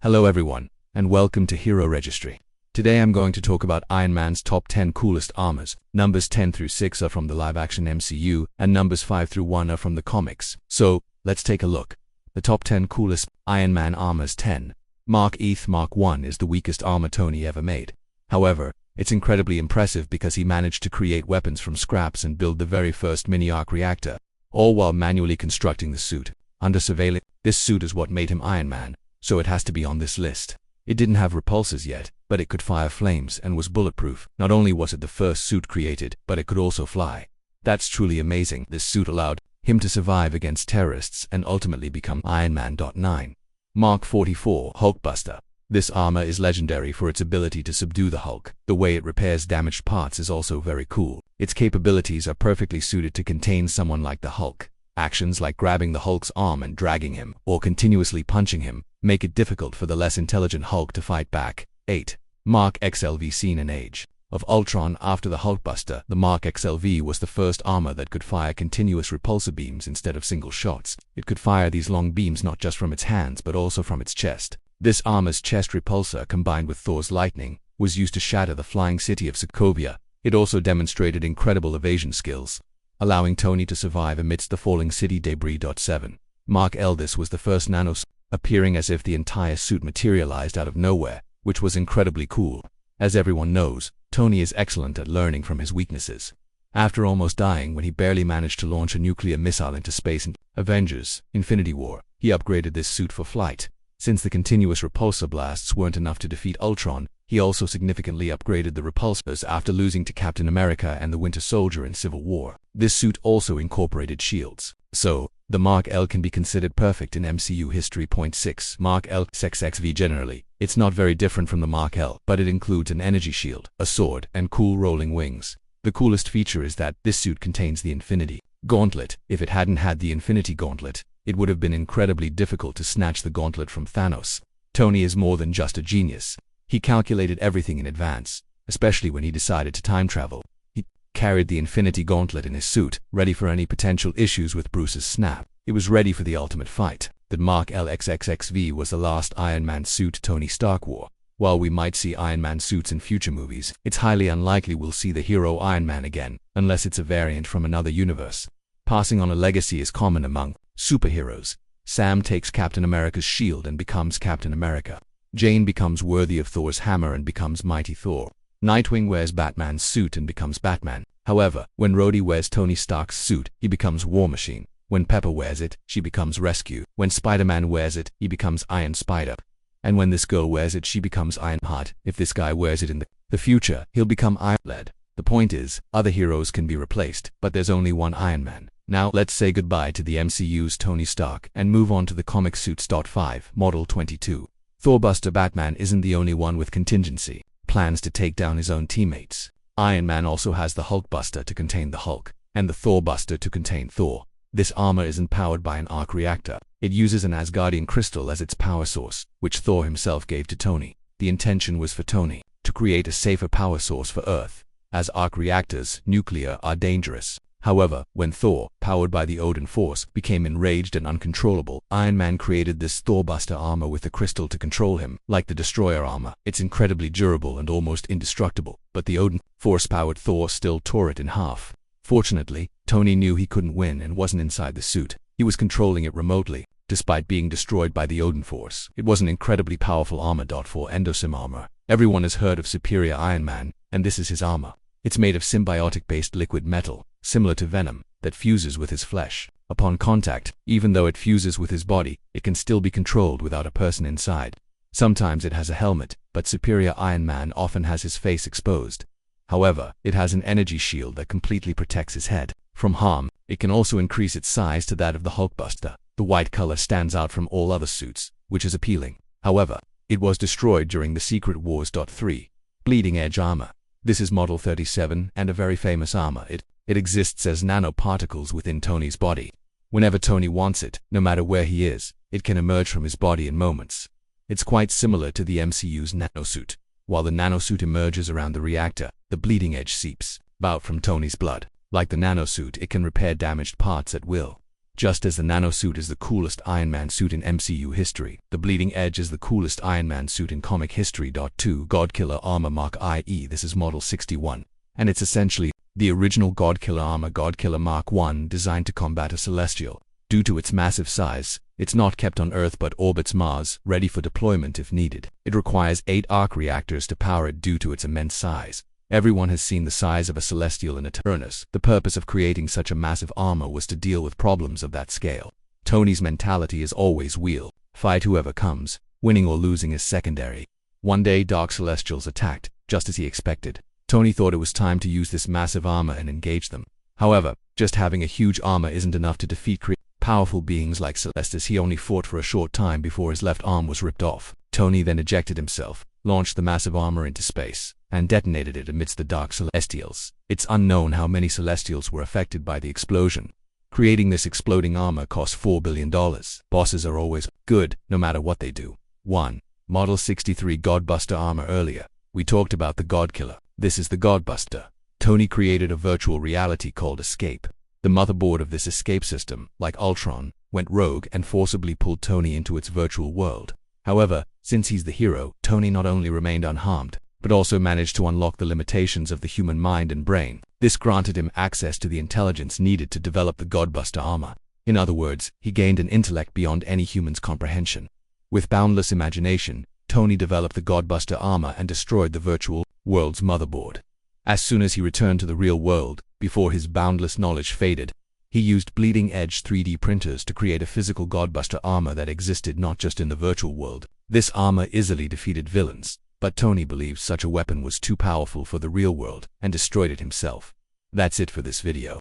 Hello everyone, and welcome to Hero Registry. Today I'm going to talk about Iron Man's top 10 coolest armors. Numbers 10 through 6 are from the live-action MCU, and numbers 5 through 1 are from the comics. So, let's take a look. The top 10 coolest Iron Man armors. 10. Mark ETH Mark 1 is the weakest armor Tony ever made. However, it's incredibly impressive because he managed to create weapons from scraps and build the very first mini-arc reactor, all while manually constructing the suit. Under surveillance, this suit is what made him Iron Man, so it has to be on this list. It didn't have repulsors yet, but it could fire flames and was bulletproof. Not only was it the first suit created, but it could also fly. That's truly amazing. This suit allowed him to survive against terrorists and ultimately become Iron Man. 9. Mark 44 Hulkbuster. This armor is legendary for its ability to subdue the Hulk. The way it repairs damaged parts is also very cool. Its capabilities are perfectly suited to contain someone like the Hulk. Actions like grabbing the Hulk's arm and dragging him, or continuously punching him, make it difficult for the less intelligent Hulk to fight back. 8. Mark XLV. Seen in Age of Ultron. After the Hulkbuster, the Mark XLV was the first armor that could fire continuous repulsor beams instead of single shots. It could fire these long beams not just from its hands but also from its chest. This armor's chest repulsor, combined with Thor's lightning, was used to shatter the flying city of Sokovia. It also demonstrated incredible evasion skills, allowing Tony to survive amidst the falling city debris. 7. Mark L. This was the first nanosuit, appearing as if the entire suit materialized out of nowhere, which was incredibly cool. As everyone knows, Tony is excellent at learning from his weaknesses. After almost dying when he barely managed to launch a nuclear missile into space in Avengers: Infinity War, he upgraded this suit for flight. Since the continuous repulsor blasts weren't enough to defeat Ultron, he also significantly upgraded the repulsors after losing to Captain America and the Winter Soldier in Civil War. This suit also incorporated shields, so the Mark L can be considered perfect in MCU history. 6. Mark L XXV. Generally, it's not very different from the Mark L, but it includes an energy shield, a sword, and cool rolling wings. The coolest feature is that this suit contains the Infinity Gauntlet. If it hadn't had the Infinity Gauntlet, it would have been incredibly difficult to snatch the gauntlet from Thanos. Tony is more than just a genius. He calculated everything in advance, especially when he decided to time travel. He carried the Infinity Gauntlet in his suit, ready for any potential issues with Bruce's snap. It was ready for the ultimate fight. The Mark L XXXV was the last Iron Man suit Tony Stark wore. While we might see Iron Man suits in future movies, it's highly unlikely we'll see the hero Iron Man again, unless it's a variant from another universe. Passing on a legacy is common among superheroes. Sam takes Captain America's shield and becomes Captain America. Jane becomes worthy of Thor's hammer and becomes Mighty Thor. Nightwing wears Batman's suit and becomes Batman. However, when Rhodey wears Tony Stark's suit, he becomes War Machine. When Pepper wears it, she becomes Rescue. When Spider-Man wears it, he becomes Iron Spider. And when this girl wears it, she becomes Ironheart. If this guy wears it in the future, he'll become Iron Lad. The point is, other heroes can be replaced, but there's only one Iron Man. Now, let's say goodbye to the MCU's Tony Stark and move on to the comic suits. 5. Model 22. Thorbuster. Batman isn't the only one with contingency plans to take down his own teammates. Iron Man also has the Hulkbuster to contain the Hulk, and the Thorbuster to contain Thor. This armor isn't powered by an arc reactor. It uses an Asgardian crystal as its power source, which Thor himself gave to Tony. The intention was for Tony to create a safer power source for Earth, as arc reactors, nuclear, are dangerous. However, when Thor, powered by the Odin Force, became enraged and uncontrollable, Iron Man created this Thorbuster armor with the crystal to control him. Like the Destroyer armor, it's incredibly durable and almost indestructible, but the Odin Force-powered Thor still tore it in half. Fortunately, Tony knew he couldn't win and wasn't inside the suit. He was controlling it remotely, despite being destroyed by the Odin Force. It was an incredibly powerful armor. 4. Endosim armor. Everyone has heard of Superior Iron Man, and this is his armor. It's made of symbiotic-based liquid metal, similar to venom, that fuses with his flesh. Upon contact, even though it fuses with his body, it can still be controlled without a person inside. Sometimes it has a helmet, but Superior Iron Man often has his face exposed. However, it has an energy shield that completely protects his head from harm. It can also increase its size to that of the Hulkbuster. The white color stands out from all other suits, which is appealing. However, it was destroyed during the Secret Wars. 3. Bleeding Edge armor. This is Model 37 and a very famous armor. It exists as nanoparticles within Tony's body. Whenever Tony wants it, no matter where he is, it can emerge from his body in moments. It's quite similar to the MCU's nanosuit. While the nanosuit emerges around the reactor, the bleeding edge seeps out from Tony's blood. Like the nanosuit, it can repair damaged parts at will. Just as the nanosuit is the coolest Iron Man suit in MCU history, the Bleeding Edge is the coolest Iron Man suit in comic history. 2. Godkiller Armor Mark IE. This is Model 61, and it's essentially the original Godkiller armor Godkiller Mark I, designed to combat a Celestial. Due to its massive size, it's not kept on Earth but orbits Mars, ready for deployment if needed. It requires 8 arc reactors to power it due to its immense size. Everyone has seen the size of a Celestial in a Turnus. The purpose of creating such a massive armor was to deal with problems of that scale. Tony's mentality is always wheel, fight whoever comes, winning or losing is secondary. One day Dark Celestials attacked, just as he expected. Tony thought it was time to use this massive armor and engage them. However, just having a huge armor isn't enough to defeat powerful beings like Celestis. He only fought for a short time before his left arm was ripped off. Tony then ejected himself, launched the massive armor into space, and detonated it amidst the Dark Celestials. It's unknown how many Celestials were affected by the explosion. Creating this exploding armor cost $4 billion. Bosses are always good, no matter what they do. 1. Model 63 Godbuster Armor. Earlier, we talked about the Godkiller. This is the Godbuster. Tony created a virtual reality called Escape. The motherboard of this escape system, like Ultron, went rogue and forcibly pulled Tony into its virtual world. However, since he's the hero, Tony not only remained unharmed, but also managed to unlock the limitations of the human mind and brain. This granted him access to the intelligence needed to develop the Godbuster armor. In other words, he gained an intellect beyond any human's comprehension. With boundless imagination, Tony developed the Godbuster armor and destroyed the virtual world's motherboard. As soon as he returned to the real world, before his boundless knowledge faded, he used Bleeding Edge 3D printers to create a physical Godbuster armor that existed not just in the virtual world. This armor easily defeated villains, but Tony believed such a weapon was too powerful for the real world and destroyed it himself. That's it for this video.